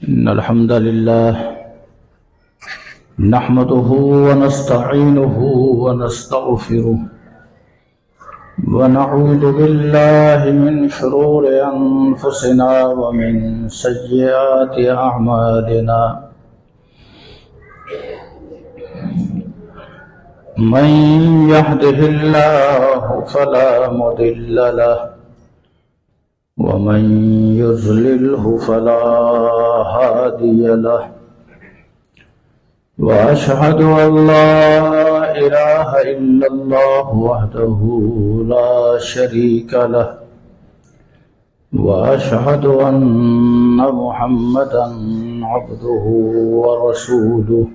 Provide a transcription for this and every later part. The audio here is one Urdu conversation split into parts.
إن الحمد لله نحمده ونستعينه ونستغفره ونعوذ بالله من شرور أنفسنا ومن سيئات أعمالنا من يهده الله فلا مضل له ومن يضلله فلا هادي له وأشهد أن لا إله إلا الله وحده لا شريك له وأشهد أن محمدا عبده ورسوله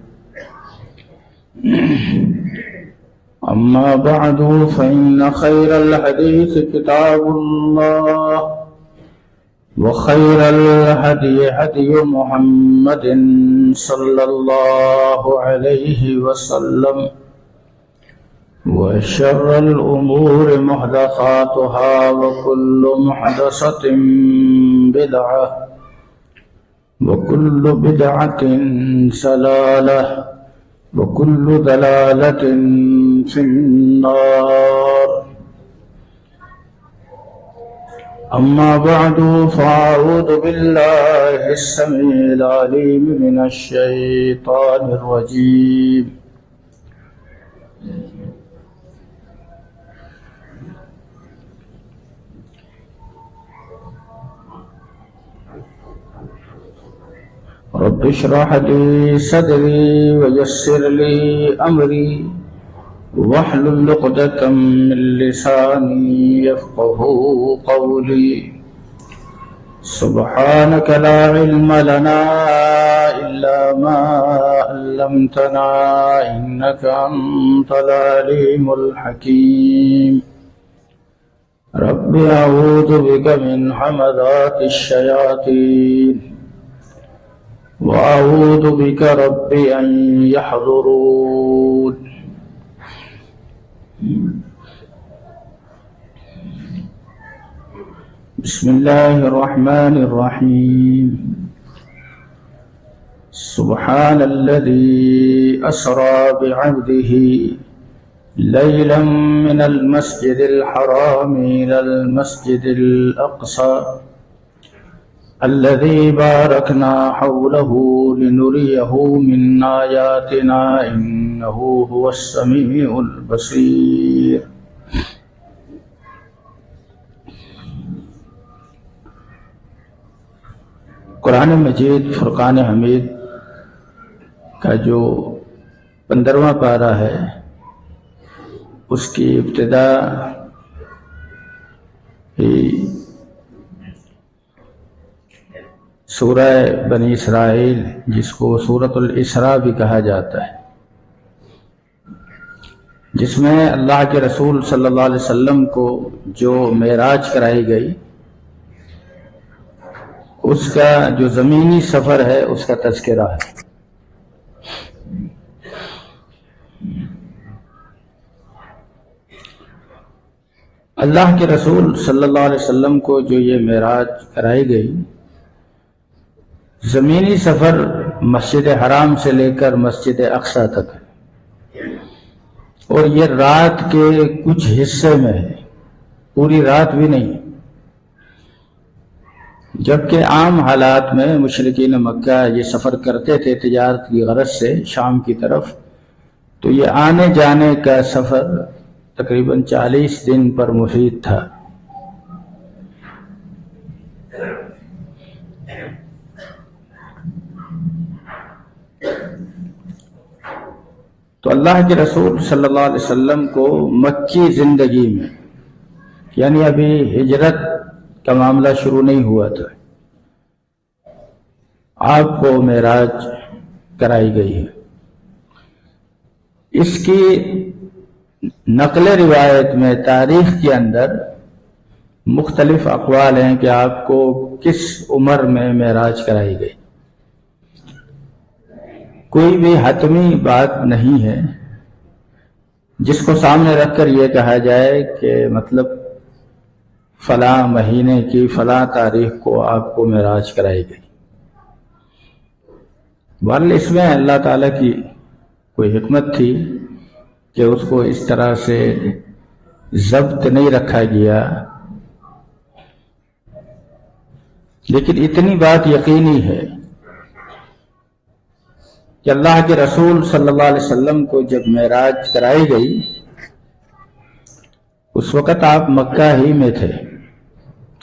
أما بعد فإن خير الحديث كتاب الله وخير الهدي هدي محمد صلى الله عليه وسلم وشر الأمور محدثاتها وكل محدثة بدعة وكل بدعة ضلالة وكل ضلالة في النار. أما بعد فأعوذ بالله السميع العليم من الشيطان الرجيم. رب اشرح لي صدري ويسر لي أمري واحلل عقدة من لساني يفقهوا قولي. سبحانك لا علم لنا إلا ما علمتنا إنك أنت العليم الحكيم. رب أعوذ بك من همزات الشياطين وأعوذ بك رب أن يحضرون. بسم الله الرحمن الرحيم. سبحان الذي أسرى بعبده ليلا من المسجد الحرام إلى المسجد الأقصى الذي باركنا حوله لنريه من آياتنا إنه هو السميع البصير. قرآن مجید فرقان حمید کا جو 15واں پارہ ہے اس کی ابتدا ہی سورہ بنی اسرائیل جس کو سورۃ الاسراء بھی کہا جاتا ہے، جس میں اللہ کے رسول صلی اللہ علیہ وسلم کو جو معراج کرائی گئی اس کا جو زمینی سفر ہے اس کا تذکرہ ہے۔ اللہ کے رسول صلی اللہ علیہ وسلم کو جو یہ معراج کرائی گئی، زمینی سفر مسجد حرام سے لے کر مسجد اقصیٰ تک ہے، اور یہ رات کے کچھ حصے میں ہے، پوری رات بھی نہیں، جبکہ عام حالات میں مشرکین مکہ یہ سفر کرتے تھے تجارت کی غرض سے شام کی طرف، تو یہ آنے جانے کا سفر تقریباً 40 دن پر محیط تھا۔ تو اللہ کے رسول صلی اللہ علیہ وسلم کو مکی زندگی میں، یعنی ابھی ہجرت کا معاملہ شروع نہیں ہوا تھا، آپ کو معراج کرائی گئی ہے۔ اس کی نقل روایت میں تاریخ کے اندر مختلف اقوال ہیں کہ آپ کو کس عمر میں معراج کرائی گئی، کوئی بھی حتمی بات نہیں ہے جس کو سامنے رکھ کر یہ کہا جائے کہ مطلب فلاں مہینے کی فلاں تاریخ کو آپ کو معراج کرائی گئی۔ بہرحال اس میں اللہ تعالیٰ کی کوئی حکمت تھی کہ اس کو اس طرح سے ضبط نہیں رکھا گیا، لیکن اتنی بات یقینی ہے کہ اللہ کے رسول صلی اللہ علیہ وسلم کو جب معراج کرائی گئی اس وقت آپ مکہ ہی میں تھے۔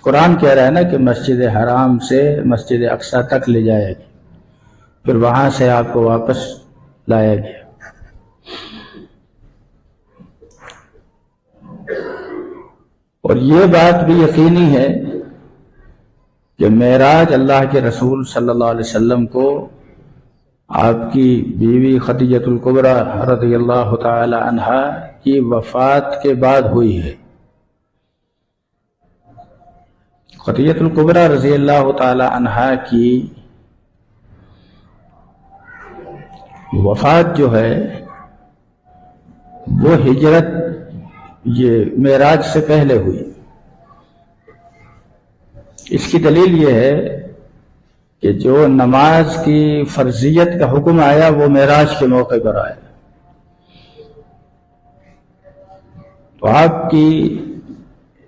قرآن کہہ رہا ہے نا کہ مسجد حرام سے مسجد اقصی تک لے جایا گیا، پھر وہاں سے آپ کو واپس لایا گیا۔ اور یہ بات بھی یقینی ہے کہ معراج اللہ کے رسول صلی اللہ علیہ وسلم کو آپ کی بیوی خدیجہ الکبریٰ رضی اللہ تعالی عنہا کی وفات کے بعد ہوئی ہے۔ خدیجہ الکبریٰ رضی اللہ تعالی عنہا کی وفات جو ہے وہ ہجرت یہ معراج سے پہلے ہوئی۔ اس کی دلیل یہ ہے کہ جو نماز کی فرضیت کا حکم آیا وہ معراج کے موقع پر آیا۔ تو آپ کی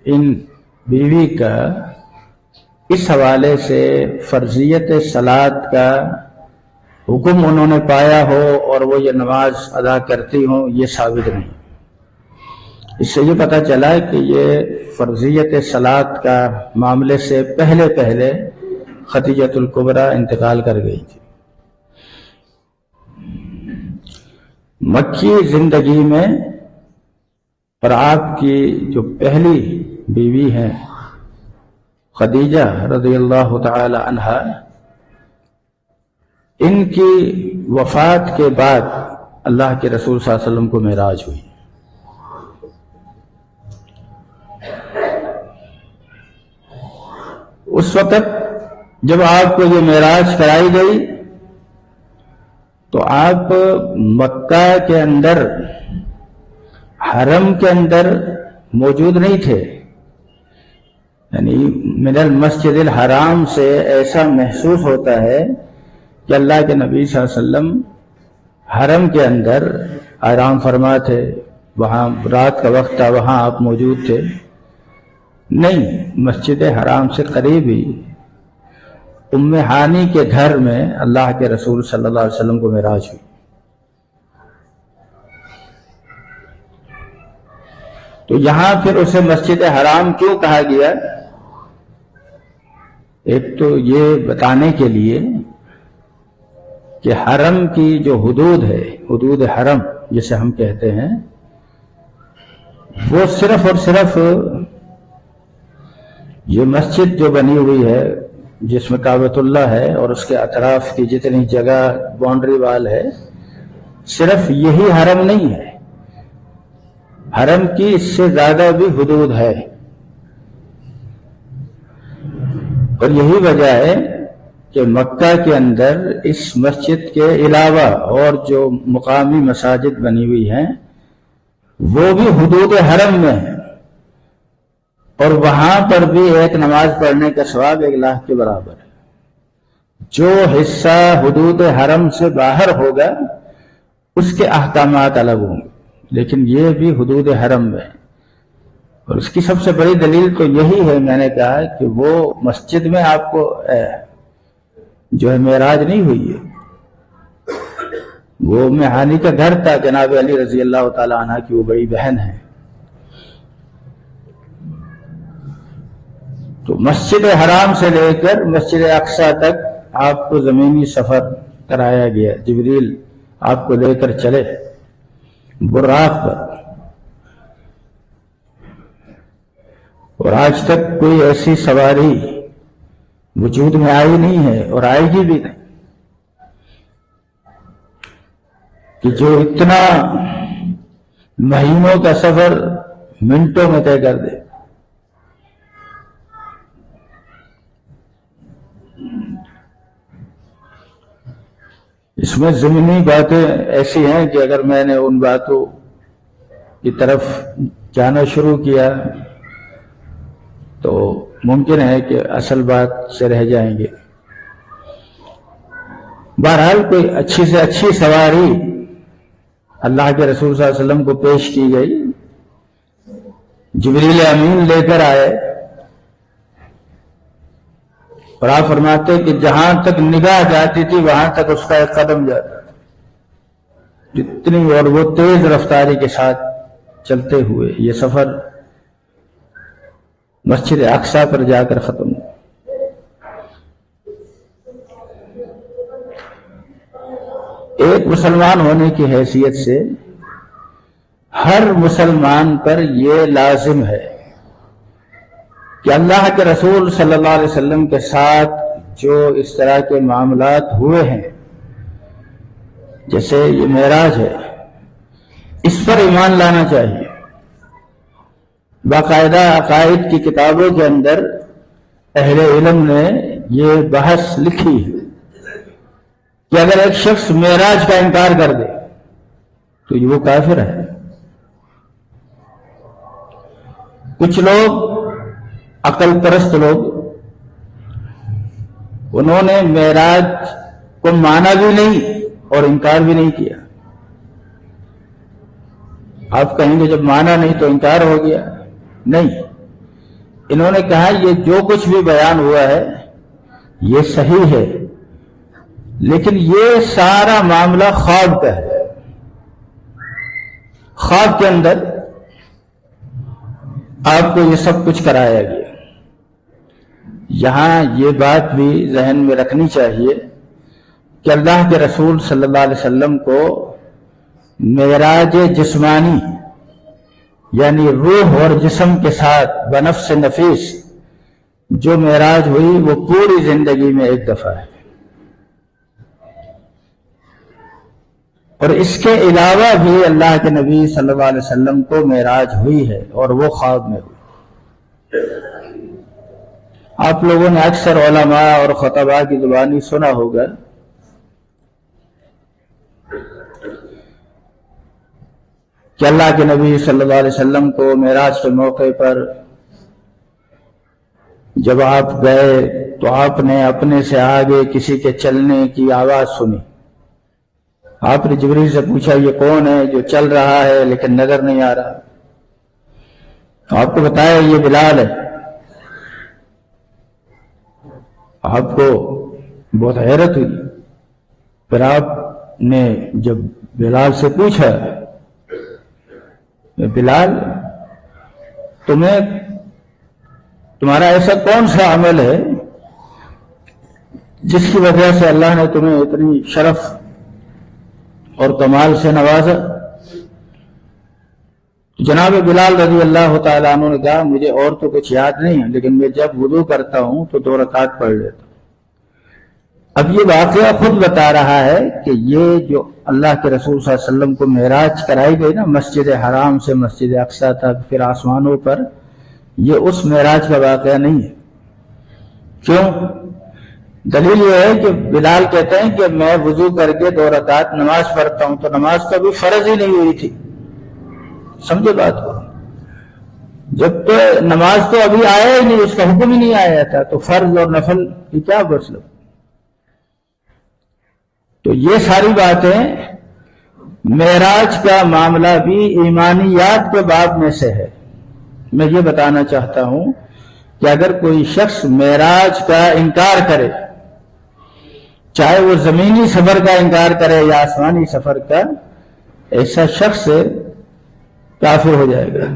ان بیوی کا اس حوالے سے فرضیت صلاۃ کا حکم انہوں نے پایا ہو اور وہ یہ نماز ادا کرتی ہوں، یہ ثابت نہیں۔ اس سے یہ پتہ چلا کہ یہ فرضیت صلاۃ کا معاملے سے پہلے خدیجہ الکبریٰ انتقال کر گئی تھی۔ مکی زندگی میں اور آپ کی جو پہلی بیوی ہیں خدیجہ رضی اللہ تعالی عنہا، ان کی وفات کے بعد اللہ کے رسول صلی اللہ علیہ وسلم کو معراج ہوئی۔ اس وقت جب آپ کو یہ معراج کرائی گئی تو آپ مکہ کے اندر حرم کے اندر موجود نہیں تھے، یعنی من المسجد الحرام سے ایسا محسوس ہوتا ہے کہ اللہ کے نبی صلی اللہ علیہ وسلم حرم کے اندر آرام فرما تھے، وہاں رات کا وقت تھا، وہاں آپ موجود تھے۔ نہیں، مسجد حرام سے قریب ہی ام ہانی کے گھر میں اللہ کے رسول صلی اللہ علیہ وسلم کو معراج ہوئی۔ تو یہاں پھر اسے مسجد حرام کیوں کہا گیا؟ ایک تو یہ بتانے کے لیے کہ حرم کی جو حدود ہے، حدود حرم جسے ہم کہتے ہیں، وہ صرف اور صرف یہ مسجد جو بنی ہوئی ہے جس میں کعبۃ اللہ ہے اور اس کے اطراف کی جتنی جگہ باؤنڈری وال ہے، صرف یہی حرم نہیں ہے، حرم کی اس سے زیادہ بھی حدود ہے۔ اور یہی وجہ ہے کہ مکہ کے اندر اس مسجد کے علاوہ اور جو مقامی مساجد بنی ہوئی ہیں وہ بھی حدود حرم میں ہیں، اور وہاں پر بھی ایک نماز پڑھنے کا ثواب 1 لاکھ کے برابر ہے۔ جو حصہ حدود حرم سے باہر ہوگا اس کے احکامات الگ ہوں گے، لیکن یہ بھی حدود حرم میں ہے۔ اور اس کی سب سے بڑی دلیل تو یہی ہے، میں نے کہا کہ وہ مسجد میں آپ کو جو ہے معراج نہیں ہوئی ہے، وہ ام ہانی کا گھر تھا، جناب علی رضی اللہ تعالی عنہ کی وہ بڑی بہن ہے۔ تو مسجد حرام سے لے کر مسجد اقصی تک آپ کو زمینی سفر کرایا گیا، جبریل آپ کو لے کر چلے براق پر، اور آج تک کوئی ایسی سواری وجود میں آئی نہیں ہے اور آئے گی بھی نہیں کہ جو اتنا مہینوں کا سفر منٹوں میں طے کر دے۔ اس میں ضمنی باتیں ایسی ہیں کہ اگر میں نے ان باتوں کی طرف جانا شروع کیا تو ممکن ہے کہ اصل بات سے رہ جائیں گے۔ بہرحال کوئی اچھی سے اچھی سواری اللہ کے رسول صلی اللہ علیہ وسلم کو پیش کی گئی، جبریل امین لے کر آئے، اور آپ فرماتے کہ جہاں تک نگاہ جاتی تھی وہاں تک اس کا ایک قدم جاتا، جتنی، اور وہ تیز رفتاری کے ساتھ چلتے ہوئے یہ سفر مسجد اقصی پر جا کر ختم ہوا۔ ایک مسلمان ہونے کی حیثیت سے ہر مسلمان پر یہ لازم ہے کہ اللہ کے رسول صلی اللہ علیہ وسلم کے ساتھ جو اس طرح کے معاملات ہوئے ہیں، جیسے یہ معراج ہے، اس پر ایمان لانا چاہیے۔ باقاعدہ عقائد کی کتابوں کے اندر اہل علم نے یہ بحث لکھی ہے کہ اگر ایک شخص معراج کا انکار کر دے تو وہ کافر ہے۔ کچھ لوگ عقل پرست لوگ، انہوں نے معراج کو مانا بھی نہیں اور انکار بھی نہیں کیا۔ آپ کہیں گے جب مانا نہیں تو انکار ہو گیا؟ نہیں، انہوں نے کہا یہ جو کچھ بھی بیان ہوا ہے یہ صحیح ہے، لیکن یہ سارا معاملہ خواب کا ہے۔ خواب کے اندر آپ کو یہ سب کچھ کرایا گیا۔ یہاں یہ بات بھی ذہن میں رکھنی چاہیے کہ اللہ کے رسول صلی اللہ علیہ وسلم کو معراج جسمانی، یعنی روح اور جسم کے ساتھ بنفس نفیس جو معراج ہوئی، وہ پوری زندگی میں ایک دفعہ ہے، اور اس کے علاوہ بھی اللہ کے نبی صلی اللہ علیہ وسلم کو معراج ہوئی ہے، اور وہ خواب میں ہوئی۔ آپ لوگوں نے اکثر علماء اور خطباء کی زبانی سنا ہوگا کہ اللہ کے نبی صلی اللہ علیہ وسلم کو معراج کے موقع پر جب آپ گئے تو آپ نے اپنے سے آگے کسی کے چلنے کی آواز سنی۔ آپ نے جبریل سے پوچھا یہ کون ہے جو چل رہا ہے لیکن نظر نہیں آ رہا؟ آپ کو بتایا یہ بلال ہے۔ آپ کو بہت حیرت ہوئی، پھر آپ نے جب بلال سے پوچھا بلال تمہارا ایسا کون سا عمل ہے جس کی وجہ سے اللہ نے تمہیں اتنی شرف اور کمال سے نوازا؟ جناب بلال رضی اللہ تعالیٰ عنہ نے کہا مجھے اور تو کچھ یاد نہیں ہے، لیکن میں جب وضو کرتا ہوں تو 2 رکعت پڑھ لیتا ہوں۔ اب یہ واقعہ خود بتا رہا ہے کہ یہ جو اللہ کے رسول صلی اللہ علیہ وسلم کو معراج کرائی گئی نا، مسجد حرام سے مسجد اقصی تک پھر آسمانوں پر، یہ اس معراج کا واقعہ نہیں ہے۔ کیوں؟ دلیل یہ ہے کہ بلال کہتے ہیں کہ میں وضو کر کے 2 رکعت نماز پڑھتا ہوں، تو نماز تو ابھی فرض ہی نہیں ہوئی تھی۔ سمجھے بات کو؟ جب تو نماز تو ابھی آیا ہی نہیں، اس کا حکم ہی نہیں آیا تھا، تو فرض اور نفل کی کیا مطلب؟ تو یہ ساری باتیں، معراج کا معاملہ بھی ایمانیات کے باب میں سے ہے۔ میں یہ بتانا چاہتا ہوں کہ اگر کوئی شخص معراج کا انکار کرے، چاہے وہ زمینی سفر کا انکار کرے یا آسمانی سفر کا، ایسا شخص کافر ہو جائے گا۔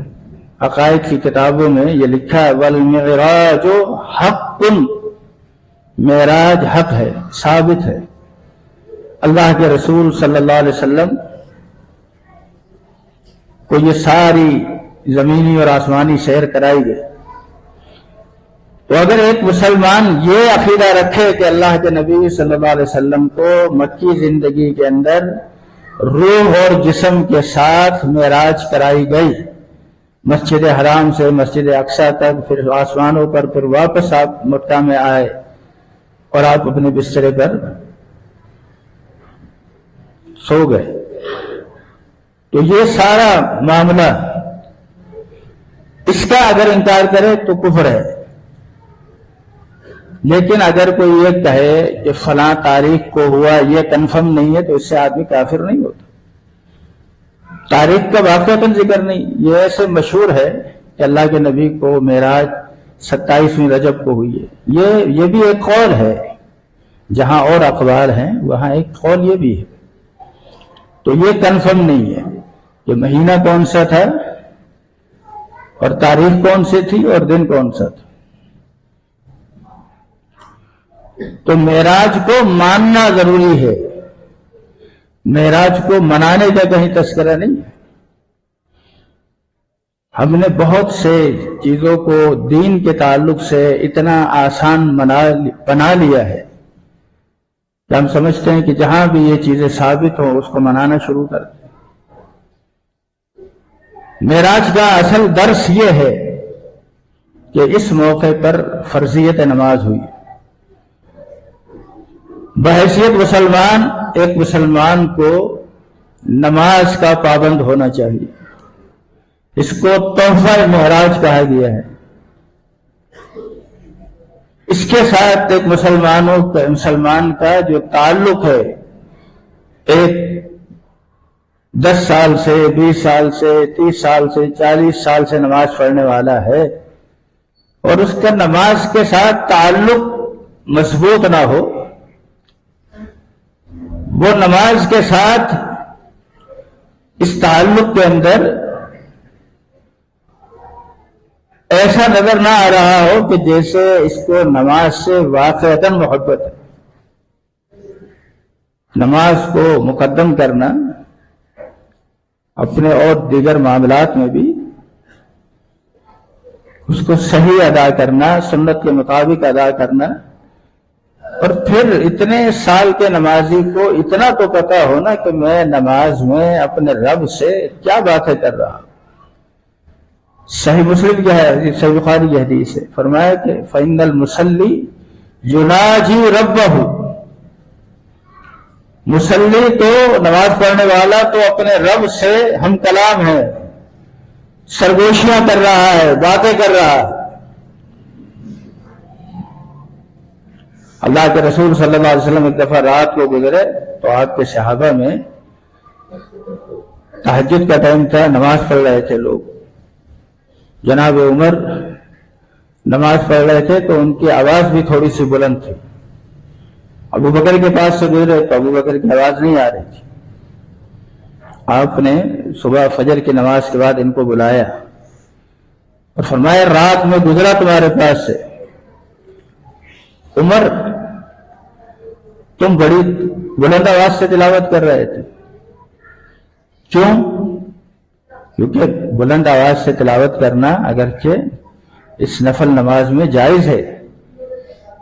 عقائد کی کتابوں میں یہ لکھا ہے والمعراج حق، معراج حق ہے، ثابت ہے۔ اللہ کے رسول صلی اللہ علیہ وسلم کو یہ ساری زمینی اور آسمانی سیر کرائی گئی۔ تو اگر ایک مسلمان یہ عقیدہ رکھے کہ اللہ کے نبی صلی اللہ علیہ وسلم کو مکی زندگی کے اندر روح اور جسم کے ساتھ معراج کرائی گئی، مسجد حرام سے مسجد اقصی تک، پھر آسمانوں پر، پھر واپس آپ مکہ میں آئے اور آپ اپنے بسترے پر سو گئے، تو یہ سارا معاملہ، اس کا اگر انکار کرے تو کفر ہے۔ لیکن اگر کوئی یہ کہے کہ فلاں تاریخ کو ہوا، یہ کنفرم نہیں ہے، تو اس سے آدمی کافر نہیں ہوتا۔ تاریخ کا واقعتاً ذکر نہیں، یہ ایسے مشہور ہے کہ اللہ کے نبی کو معراج 27ویں رجب کو ہوئی ہے، یہ بھی ایک قول ہے، جہاں اور اقوال ہیں وہاں ایک قول یہ بھی ہے۔ تو یہ کنفرم نہیں ہے کہ مہینہ کون سا تھا اور تاریخ کون سی تھی اور دن کون سا تھا۔ تو معراج کو ماننا ضروری ہے، معراج کو منانے کا کہیں تذکرہ نہیں ہے۔ ہم نے بہت سے چیزوں کو دین کے تعلق سے اتنا آسان بنا لیا ہے کہ ہم سمجھتے ہیں کہ جہاں بھی یہ چیزیں ثابت ہوں اس کو منانا شروع کر دیں۔ معراج کا اصل درس یہ ہے کہ اس موقع پر فرضیت نماز ہوئی۔ بحیثیت مسلمان، ایک مسلمان کو نماز کا پابند ہونا چاہیے، اس کو تحفہ معراج کہا گیا ہے۔ اس کے ساتھ ایک مسلمان کا جو تعلق ہے، ایک 10 سال سے، 20 سال سے، 30 سال سے، 40 سال سے نماز پڑھنے والا ہے اور اس کا نماز کے ساتھ تعلق مضبوط نہ ہو، وہ نماز کے ساتھ اس تعلق کے اندر ایسا نظر نہ آ رہا ہو کہ جیسے اس کو نماز سے واقعتاً محبت ہے۔ نماز کو مقدم کرنا اپنے اور دیگر معاملات میں بھی، اس کو صحیح ادا کرنا، سنت کے مطابق ادا کرنا، اور پھر اتنے سال کے نمازی کو اتنا تو پتہ ہونا کہ میں نماز میں اپنے رب سے کیا باتیں کر رہا ہوں۔ صحیح مسلم کیا ہے، صحیح بخاری کی حدیث ہے، فرمایا کہ فَإِنَّ الْمُصَلِّي يُنَاجِي رَبَّهُ، مصلی تو نماز پڑھنے والا تو اپنے رب سے ہم کلام ہے، سرگوشیاں کر رہا ہے، باتیں کر رہا ہے۔ اللہ کے رسول صلی اللہ علیہ وسلم ایک دفعہ رات کو گزرے تو آپ کے صحابہ میں تہجد کا ٹائم تھا، نماز پڑھ رہے تھے لوگ۔ جناب عمر نماز پڑھ رہے تھے تو ان کی آواز بھی تھوڑی سی بلند تھی۔ ابو بکر کے پاس سے گزرے تو ابو بکر کی آواز نہیں آ رہی تھی۔ آپ نے صبح فجر کی نماز کے بعد ان کو بلایا اور فرمایا رات میں گزرا تمہارے پاس سے، عمر تم بڑی بلند آواز سے تلاوت کر رہے تھے، کیوں؟ کیونکہ بلند آواز سے تلاوت کرنا اگرچہ اس نفل نماز میں جائز ہے،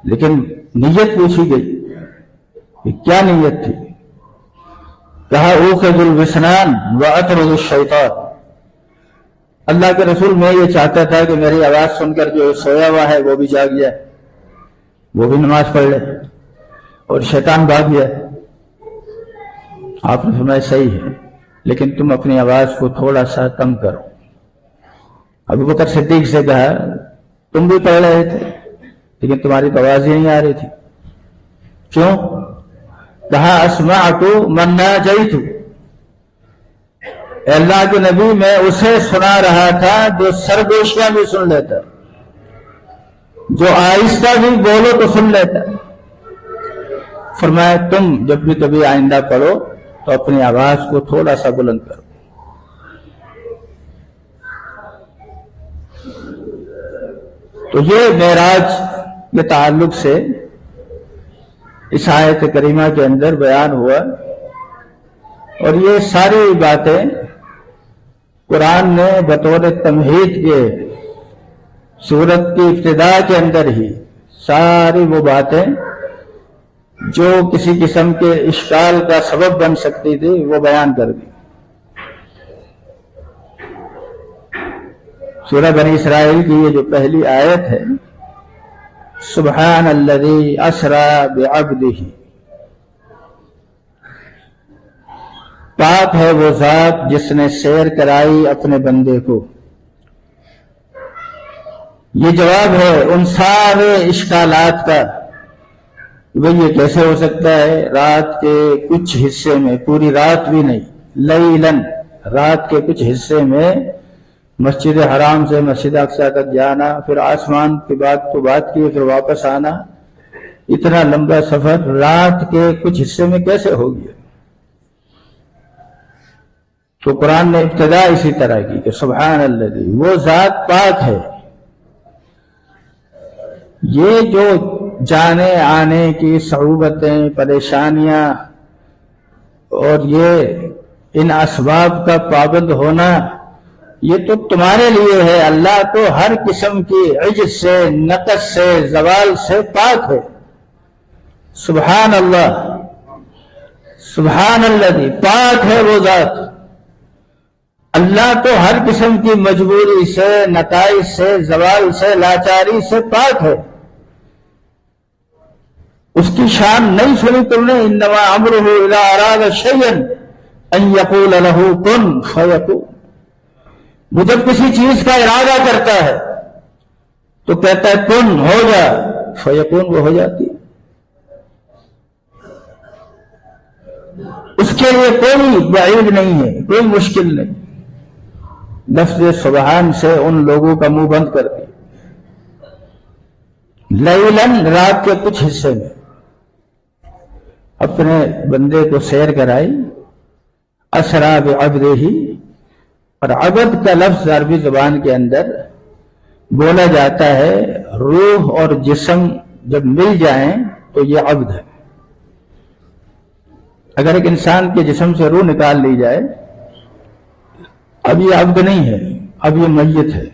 لیکن نیت پوچھی گئی کہ کیا نیت تھی؟ کہا اوقظ الوسنان واطرد الشیطان، اللہ کے رسول میں یہ چاہتا تھا کہ میری آواز سن کر جو سویا ہوا ہے وہ بھی جاگ جائے، وہ بھی نماز پڑھ لے، اور شیطان بھاگ گیا۔ آپ نے فرمایا صحیح ہے، لیکن تم اپنی آواز کو تھوڑا سا کم کرو۔ ابو بکر صدیق سے کہا تم بھی پڑھ رہے تھے لیکن تمہاری تو آواز ہی نہیں آ رہی تھی، کیوں؟ کہا اسمعت من ناجیت، اے اللہ کے نبی میں اسے سنا رہا تھا جو سرگوشیاں بھی سن لیتا، جو آہستہ بھی بولو تو سن لیتا۔ فرمایا تم جب بھی کبھی آئندہ پڑھو تو اپنی آواز کو تھوڑا سا بلند کرو۔ تو یہ معراج کے تعلق سے اس آیت کریمہ کے اندر بیان ہوا، اور یہ ساری باتیں قرآن نے بطور تمہید کے سورت کی ابتدا کے اندر ہی ساری وہ باتیں جو کسی قسم کے اشکال کا سبب بن سکتی تھی وہ بیان کر دی۔ سورہ بنی اسرائیل کی یہ جو پہلی آیت ہے، سبحان الذی اسری بعبدہ، پاک ہے وہ ذات جس نے سیر کرائی اپنے بندے کو۔ یہ جواب ہے ان سارے اشکالات کا. بھئی یہ کیسے ہو سکتا ہے رات کے کچھ حصے میں، پوری رات بھی نہیں، لیلن رات کے کچھ حصے میں مسجد حرام سے مسجد اقصی تک جانا، پھر آسمان کی بات کی، پھر واپس آنا، اتنا لمبا سفر رات کے کچھ حصے میں کیسے ہو گیا؟ تو قرآن نے ابتدا اسی طرح کی کہ سبحان اللہ، وہ ذات پاک ہے. یہ جو جانے آنے کی صعوبتیں، پریشانیاں اور یہ ان اسباب کا پابند ہونا، یہ تو تمہارے لیے ہے. اللہ تو ہر قسم کی عجز سے، نقص سے، زوال سے پاک ہے. سبحان اللہ، سبحان اللہ، پاک ہے وہ ذات. اللہ تو ہر قسم کی مجبوری سے، نتائج سے، زوال سے، لاچاری سے پاک ہے. اس کی شان نہیں سنی تم نے؟ انما امرہ اذا اراد شیئا ان یقول لہ کن فیکون. وہ جب کسی چیز کا ارادہ کرتا ہے تو کہتا ہے کن، ہو جا، فیکون، وہ ہو جاتی. اس کے لیے کوئی بعید نہیں ہے، کوئی مشکل نہیں. لفظ سبحان سے ان لوگوں کا منہ بند کر دیا. لیلن رات کے کچھ حصے میں اپنے بندے کو سیر کرائی. اسرا بعبدہ، اور عبد کا لفظ عربی زبان کے اندر بولا جاتا ہے روح اور جسم جب مل جائیں تو یہ عبد ہے. اگر ایک انسان کے جسم سے روح نکال لی جائے، اب یہ عبد نہیں ہے، اب یہ میت ہے.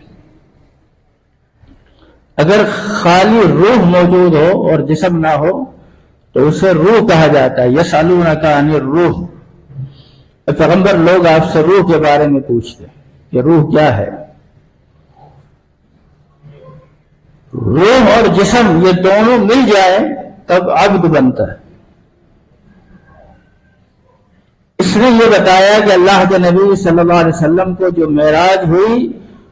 اگر خالی روح موجود ہو اور جسم نہ ہو تو اسے روح کہا جاتا ہے. یسألونک عن الروح، پیغمبر لوگ آپ سے روح کے بارے میں پوچھتے ہیں کہ روح کیا ہے. روح اور جسم یہ دونوں مل جائیں تب عبد بنتا ہے. اس نے یہ بتایا کہ اللہ کے نبی صلی اللہ علیہ وسلم کو جو معراج ہوئی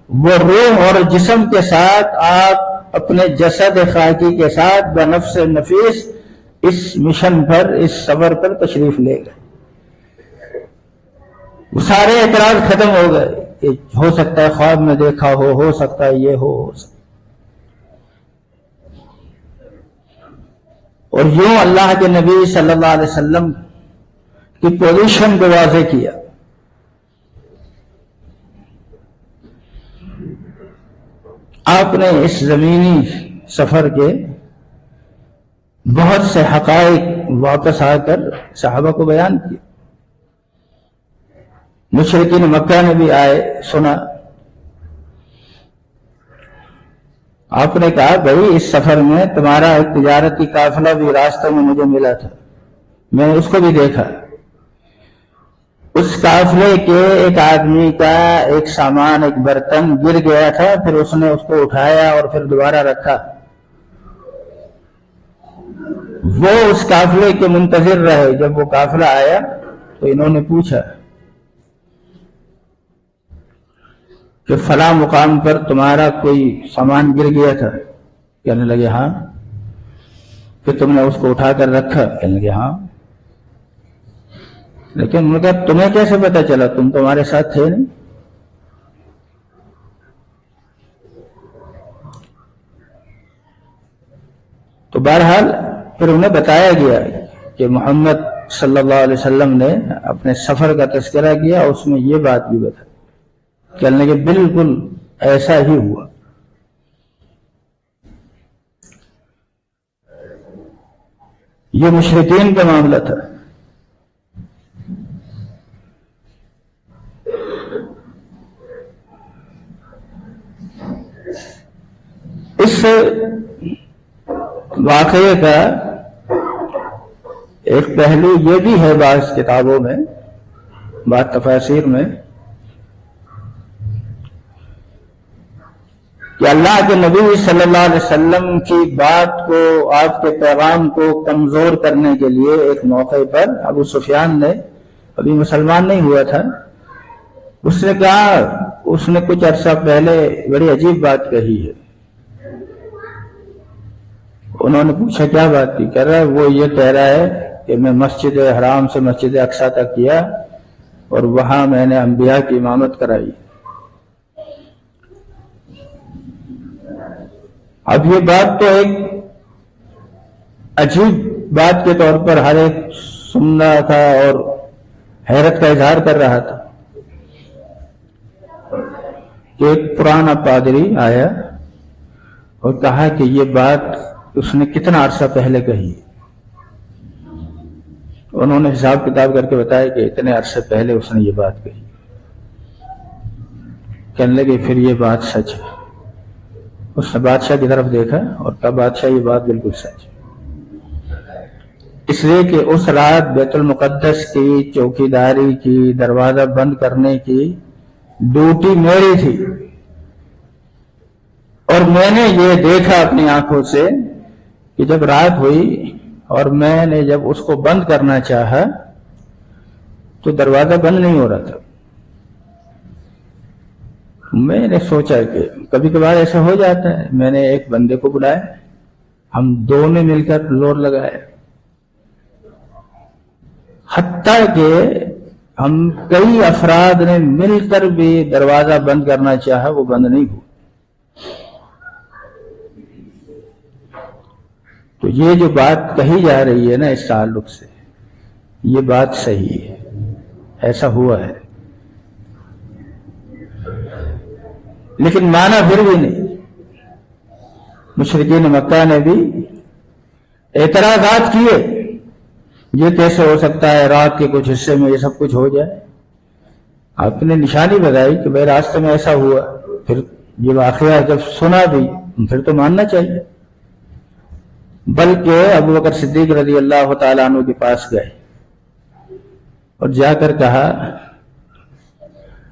وہ روح اور جسم کے ساتھ آپ اپنے جسد خاکی کے ساتھ بنفس نفیس اس مشن پر، اس سفر پر تشریف لے گئے. وہ سارے اعتراض ختم ہو گئے کہ ہو سکتا ہے خواب میں دیکھا ہو سکتا ہے یہ ہو سکتا. اور یوں اللہ کے نبی صلی اللہ علیہ وسلم کی پوزیشن کو واضح کیا. آپ نے اس زمینی سفر کے بہت سے حقائق واپس آ کر صحابہ کو بیان کیے. مشرکین مکہ نے بھی آئے، سنا. آپ نے کہا بھائی اس سفر میں تمہارا ایک تجارتی قافلہ بھی راستے میں مجھے ملا تھا، میں نے اس کو بھی دیکھا. اس قافلے کے ایک آدمی کا ایک سامان، ایک برتن گر گیا تھا، پھر اس نے اس کو اٹھایا اور پھر دوبارہ رکھا. وہ اس قافلے کے منتظر رہے. جب وہ قافلہ آیا تو انہوں نے پوچھا کہ فلاں مقام پر تمہارا کوئی سامان گر گیا تھا؟ کہنے لگے ہاں. پھر تم نے اس کو اٹھا کر رکھا؟ کہنے لگے ہاں. لیکن انہوں نے کہا تمہیں کیسے پتا چلا؟ تم تو ہمارے ساتھ تھے نہیں. تو بہرحال پھر انہیں بتایا گیا کہ محمد صلی اللہ علیہ وسلم نے اپنے سفر کا تذکرہ کیا، اس میں یہ بات بھی بتائی. کہنے کہ بالکل ایسا ہی ہوا. یہ مشرکین کا معاملہ تھا. اس واقعے کا ایک پہلو یہ بھی ہے بعض کتابوں میں، بعض تفاسیر میں، کہ اللہ کے نبی صلی اللہ علیہ وسلم کی بات کو، آپ کے پیغام کو کمزور کرنے کے لیے ایک موقع پر ابو سفیان نے، ابھی مسلمان نہیں ہوا تھا، اس نے کہا، اس نے کچھ عرصہ پہلے بڑی عجیب بات کہی ہے انہوں نے پوچھا کیا بات تھی؟ کہہ رہا ہے وہ یہ کہہ رہا ہے کہ میں مسجد حرام سے مسجد اقصی تک کیا اور وہاں میں نے انبیاء کی امامت کرائی۔ اب یہ بات تو ایک عجیب بات کے طور پر ہر ایک سن رہا تھا اور حیرت کا اظہار کر رہا تھا کہ ایک پرانا پادری آیا اور کہا کہ یہ بات اس نے کتنا عرصہ پہلے کہی۔ انہوں نے حساب کتاب کر کے بتایا کہ اتنے عرصے پہلے اس نے یہ بات کہی۔ کہنے لگے پھر یہ بات سچ ہے۔ اس نے بادشاہ کی طرف دیکھا اور کہا بادشاہ یہ بات بالکل سچ ہے، اس لیے کہ اس رات بیت المقدس کی چوکیداری کی، دروازہ بند کرنے کی ڈیوٹی میری تھی، اور میں نے یہ دیکھا اپنی آنکھوں سے کہ جب رات ہوئی اور میں نے جب اس کو بند کرنا چاہا تو دروازہ بند نہیں ہو رہا تھا۔ میں نے سوچا کہ کبھی کبھار ایسا ہو جاتا ہے، میں نے ایک بندے کو بلایا، ہم دو نے مل کر زور لگایا، حتیٰ کہ ہم کئی افراد نے مل کر بھی دروازہ بند کرنا چاہا، وہ بند نہیں ہوا۔ تو یہ جو بات کہی جا رہی ہے نا اس تعلق سے، یہ بات صحیح ہے، ایسا ہوا ہے، لیکن مانا پھر بھی نہیں۔ مشرکین مکہ نے بھی اعتراضات کیے، یہ کیسے ہو سکتا ہے رات کے کچھ حصے میں یہ سب کچھ ہو جائے؟ آپ نے نشانی بتائی کہ بھائی راستے میں ایسا ہوا، پھر یہ واقعہ جب سنا بھی پھر تو ماننا چاہیے۔ بلکہ ابو بکر صدیق رضی اللہ تعالیٰ عنہ کے پاس گئے اور جا کر کہا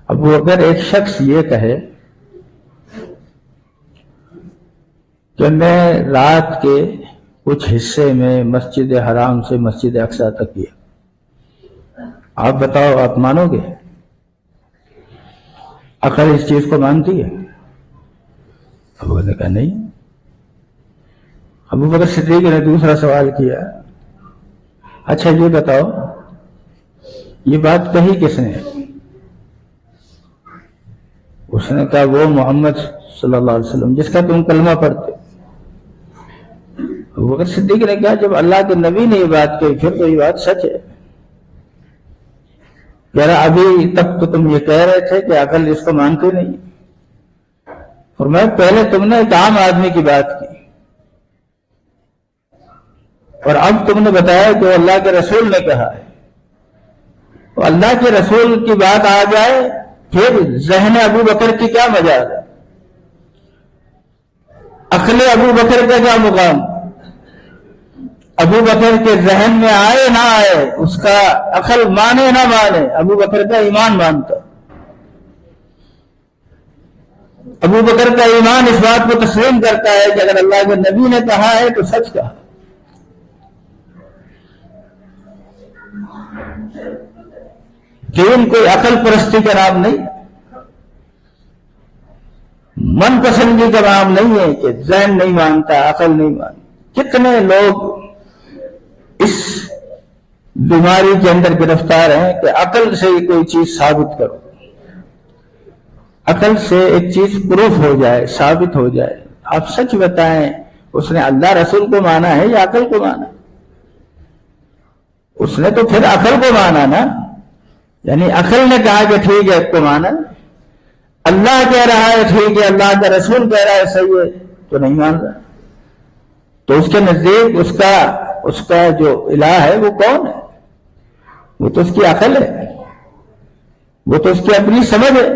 ابو بکر ایک شخص یہ کہے کہ میں رات کے کچھ حصے میں مسجد حرام سے مسجد اقصی تک کیا، آپ بتاؤ آپ مانو گے؟ عقل اس چیز کو مانتی ہے؟ ابو بکر نے کہا نہیں۔ ابو بکر صدیق نے دوسرا سوال کیا، اچھا یہ بتاؤ یہ بات کہی کس نے؟ اس نے کہا وہ محمد صلی اللہ علیہ وسلم جس کا تم کلمہ پڑھتے۔ ابو بکر صدیق نے کہا جب اللہ کے نبی نے یہ بات کہی پھر تو یہ بات سچ ہے۔ کہہ رہا ابھی تک تو تم یہ کہہ رہے تھے کہ عقل اس کو مانتے نہیں، اور میں پہلے تم نے ایک عام آدمی کی بات کی اور اب تم نے بتایا کہ وہ اللہ کے رسول نے کہا ہے۔ تو اللہ کے رسول کی بات آ جائے پھر ذہن ابو بکر کی کیا مجال ہے؟ عقل ابو بکر کا کیا مقام؟ ابو بکر کے ذہن میں آئے نہ آئے، اس کا عقل مانے نہ مانے، ابو بکر کا ایمان مانتا۔ ابو بکر کا ایمان اس بات کو تسلیم کرتا ہے کہ اگر اللہ کے نبی نے کہا ہے تو سچ کہا۔ دین کوئی عقل پرستی کا نام نہیں، من پسندی کا نام نہیں ہے کہ ذہن نہیں مانتا، عقل نہیں مانتا۔ کتنے لوگ اس بیماری کے اندر گرفتار ہیں کہ عقل سے کوئی چیز ثابت کرو، عقل سے ایک چیز پروف ہو جائے، ثابت ہو جائے۔ آپ سچ بتائیں اس نے اللہ رسول کو مانا ہے یا عقل کو مانا؟ اس نے تو پھر عقل کو مانا نا، یعنی عقل نے کہا کہ ٹھیک ہے اس کو مانا، اللہ کہہ رہا ہے ٹھیک ہے، اللہ کا رسول کہہ رہا ہے صحیح ہے، تو نہیں مان رہا۔ تو اس کے نزدیک اس کا جو الہ ہے وہ کون ہے؟ وہ تو اس کی عقل ہے، وہ تو اس کی اپنی سمجھ ہے۔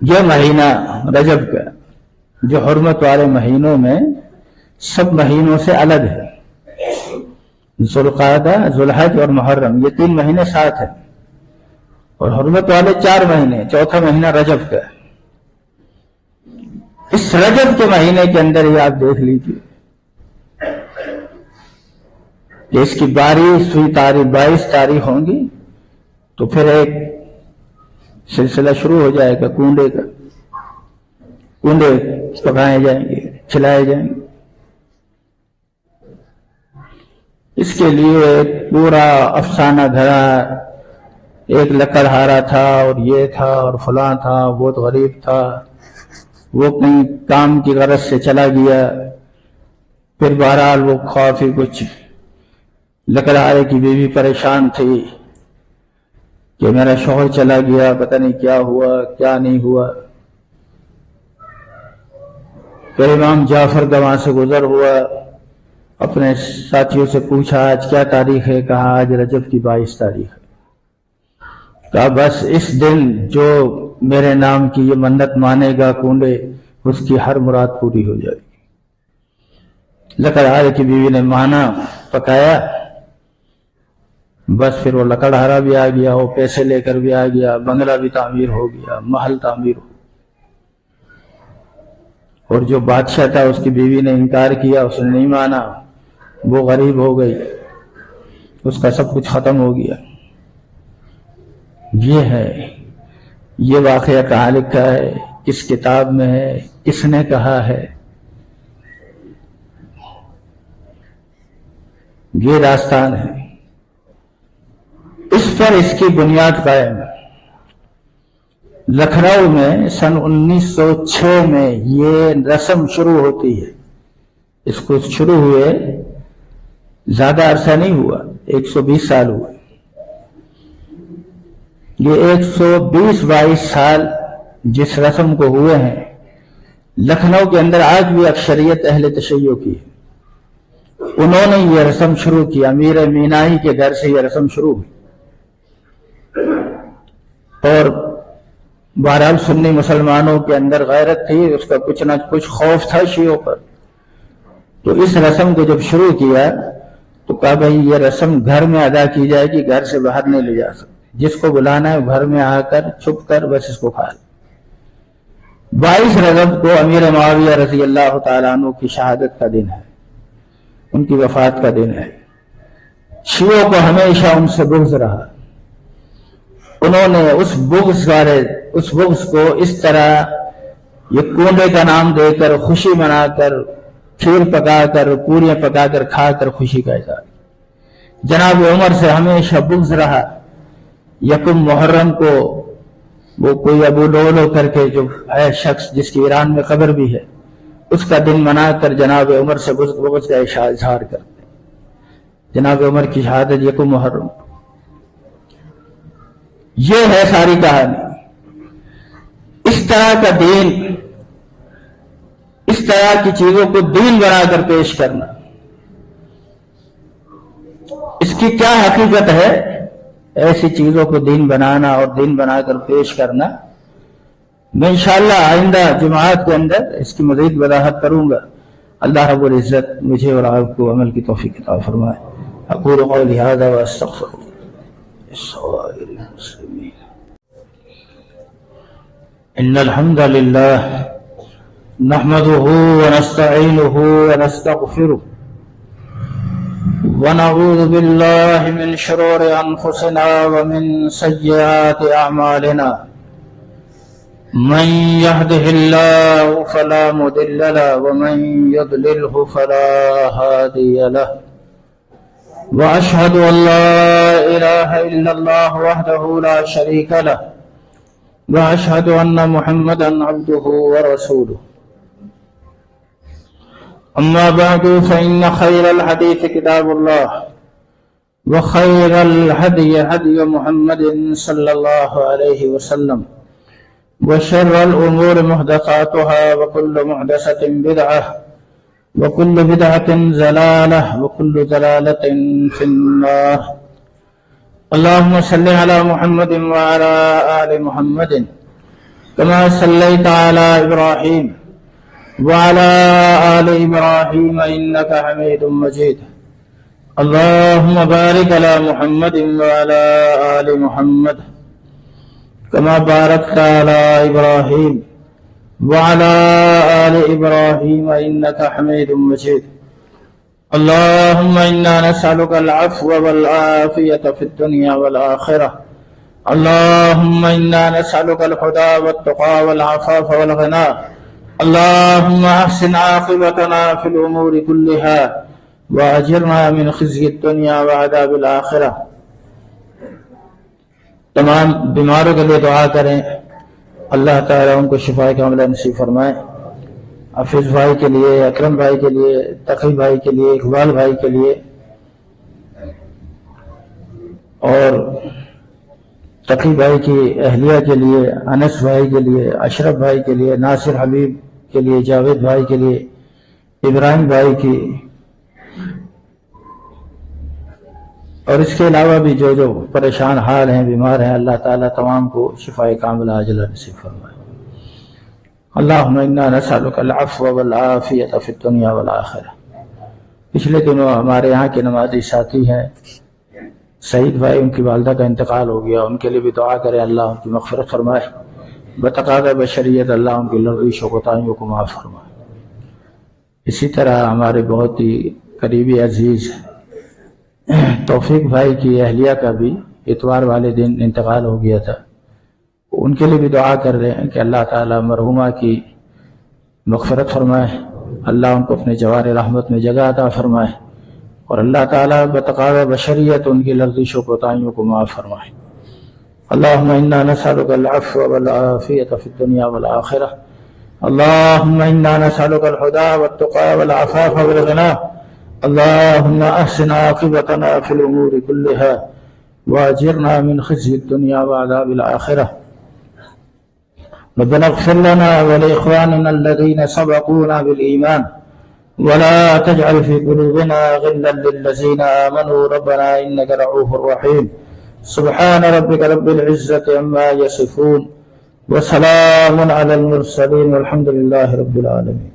یہ مہینہ رجب کا جو حرمت والے مہینوں میں سب مہینوں سے الگ ہے، ذوالقعدہ، ذوالحج اور محرم، یہ 3 مہینے ساتھ ہیں، اور حرمت والے 4 مہینے، چوتھا مہینہ رجب کا ہے۔ اس رجب کے مہینے کے اندر یہ آپ دیکھ لیجیے کہ اس کی 22 تاریخ ہوں گی تو پھر ایک سلسلہ شروع ہو جائے گا کنڈے کا۔ کنڈے پکائے جائیں گے، کھلائے جائیں گے۔ اس کے لیے پورا افسانہ گھڑا، ایک لکڑہارا تھا اور یہ تھا اور فلاں تھا، بہت غریب تھا، وہ کہیں کام کی غرض سے چلا گیا، پھر بہرحال وہ خوفی کچھ لکڑہارے کی بیوی پریشان تھی کہ میرا شوہر چلا گیا، پتہ نہیں کیا ہوا کیا نہیں ہوا۔ پھر امام جعفر کا وہاں سے گزر ہوا، اپنے ساتھیوں سے پوچھا آج کیا تاریخ ہے؟ کہا آج رجب کی 22 تاریخ ہے۔ کہا بس اس دن جو میرے نام کی یہ منت مانے گا کنڈے، اس کی ہر مراد پوری ہو جائے گی۔ لکڑہارے کی بیوی نے مانا، پکایا، بس پھر وہ لکڑہارا بھی آ گیا، وہ پیسے لے کر بھی آ گیا، بنگلہ بھی تعمیر ہو گیا، محل تعمیر ہو گیا۔ اور جو بادشاہ تھا اس کی بیوی نے انکار کیا، اس نے نہیں مانا، وہ غریب ہو گئی، اس کا سب کچھ ختم ہو گیا۔ یہ ہے، یہ واقعہ کہاں لکھا ہے، کس کتاب میں ہے، کس نے کہا ہے؟ یہ داستان ہے، اس پر اس کی بنیاد قائم ہے۔ لکھنؤ میں سن 1906 میں یہ رسم شروع ہوتی ہے۔ اس کو شروع ہوئے زیادہ عرصہ نہیں ہوا، 120 سال ہوئے۔ یہ 120-22 سال جس رسم کو ہوئے ہیں، لکھنؤ کے اندر آج بھی اکثریت اہل تشیع کی ہے۔ انہوں نے یہ رسم شروع کی، امیر مینائی کے گھر سے یہ رسم شروع ہوئی، اور بہرحال سنی مسلمانوں کے اندر غیرت تھی، اس کا کچھ نہ کچھ خوف تھا شیعوں پر۔ تو اس رسم کو جب شروع کیا تو کہا بھائی یہ رسم گھر میں ادا کی جائے گی، گھر سے باہر نہیں لے جا سکتے، جس کو بلانا ہے گھر میں آ کر چھپ کر بس اس کو کھا لے۔ 22 رجب کو امیر معاویہ رضی اللہ تعالیٰ عنہ کی شہادت کا دن ہے، ان کی وفات کا دن ہے۔ شیعوں کو ہمیشہ ان سے بغض رہا، انہوں نے اس بغض کو اس طرح یہ کنڈے کا نام دے کر، خوشی منا کر، کھیر پکا کر، پوریاں پکا کر کھا کر خوشی کا اظہار۔ جناب عمر سے ہمیشہ بغض رہا۔ یکم محرم کو وہ کوئی ابو لولو کر کے جو ہے شخص جس کی ایران میں قبر بھی ہے، اس کا دن منا کر جناب عمر سے بغض کا اظہار کرتے ہیں۔ جناب عمر کی شہادت یکم محرم، یہ ہے ساری کہانی۔ اس طرح کا دین، اس طرح کی چیزوں کو دین بنا کر پیش کرنا، اس کی کیا حقیقت ہے؟ ایسی چیزوں کو دین بنانا اور دین بنا کر پیش کرنا، میں انشاءاللہ آئندہ جماعت کے اندر اس کی مزید وضاحت کروں گا۔ اللہ رب العزت مجھے اور آپ کو عمل کی توفیق عطا فرمائے۔ اقول قولی ھذا واستغفر لسائر المسلمین۔ ان الحمد للہ نحمده ونستعینه ونستغفره ونعوذ باللہ من شرور انفسنا ومن سیئات اعمالنا من يهده الله فلا مضل له ومن يضلله فلا هادي له واشهد ان لا اله الا الله وحده لا شريك له واشهد ان محمدا عبده ورسوله اما بعد فان خير الحديث كتاب الله وخير الهدي هدي محمد صلى الله عليه وسلم وشر الأمور محدثاتها وكل محدثة بدعة وكل بدعة ضلالة وكل ضلالة في النار اللهم صل على محمد وعلى آل محمد كما صليت على إبراهيم وعلى آل إبراهيم إنك حميد مجيد اللهم بارك على محمد وعلى آل محمد كما باركت على إبراهيم وعلى آل إبراهيم إنك حميد مجيد اللهم إنا نسألك العفو والعافية في الدنيا والآخرة اللهم إنا نسألك الهدى والتقى والعفاف والغنى اللهم احسن عاقبتنا في الامور كلها واجرنا من خزي الدنيا وعذاب الاخرہ۔ تمام بیماروں کے لیے دعا کریں، اللہ تعالیٰ ان کو شفا کاملہ نصیب فرمائے۔ حافظ بھائی کے لیے، اکرم بھائی کے لیے، تقی بھائی کے لیے، اقبال بھائی کے لیے، اور تقی بھائی کی اہلیہ کے لیے، انس بھائی کے لیے، اشرف بھائی کے لیے، ناصر حبیب کے لیے، جاوید بھائی کے لیے، ابراہیم بھائی کی، اور اس کے علاوہ بھی جو جو پریشان حال ہیں، بیمار ہیں، اللہ تعالیٰ تمام کو شفاء کاملہ عاجلہ نصیب فرمائے۔ اللہم انا نسألک العفو والعافیۃ فی الدنیا والآخرہ۔ پچھلے دنوں ہمارے یہاں کے نمازی ساتھی ہیں سعید بھائی، ان کی والدہ کا انتقال ہو گیا، ان کے لیے بھی دعا کریں، اللہ ان کی مغفرت فرمائے، بتقاضۂ بشریت اللہ ان کی لغزش و کوتاہیوں کو معاف فرمائے۔ اسی طرح ہمارے بہت ہی قریبی عزیز توفیق بھائی کی اہلیہ کا بھی اتوار والے دن انتقال ہو گیا تھا، ان کے لیے بھی دعا کر رہے ہیں کہ اللہ تعالیٰ مرحومہ کی مغفرت فرمائے، اللہ ان کو اپنے جوار رحمت میں جگہ عطا فرمائے، اور اللہ تعالیٰ بتقاضۂ بشریت ان کی لغزش و کوتاہیوں کو معاف فرمائے۔ اللہم انا نسألک العفو والعافیۃ فی الدنیا والآخرہ۔ اللہم انا نسألک الہدی والتقی والعفاف والغنی۔ اللہم احسن عاقبتنا فی الامور کلها واجرنا من خزي الدنيا وعذاب الآخرة۔ ربنا اغفر لنا ولإخواننا الذين سبقونا بالإيمان ولا تجعل في قلوبنا غلا للذين آمنوا ربنا إنك رؤوف رحيم۔ سبحان ربك رب العزة عما يصفون وسلام على المرسلين والحمد لله رب العالمين۔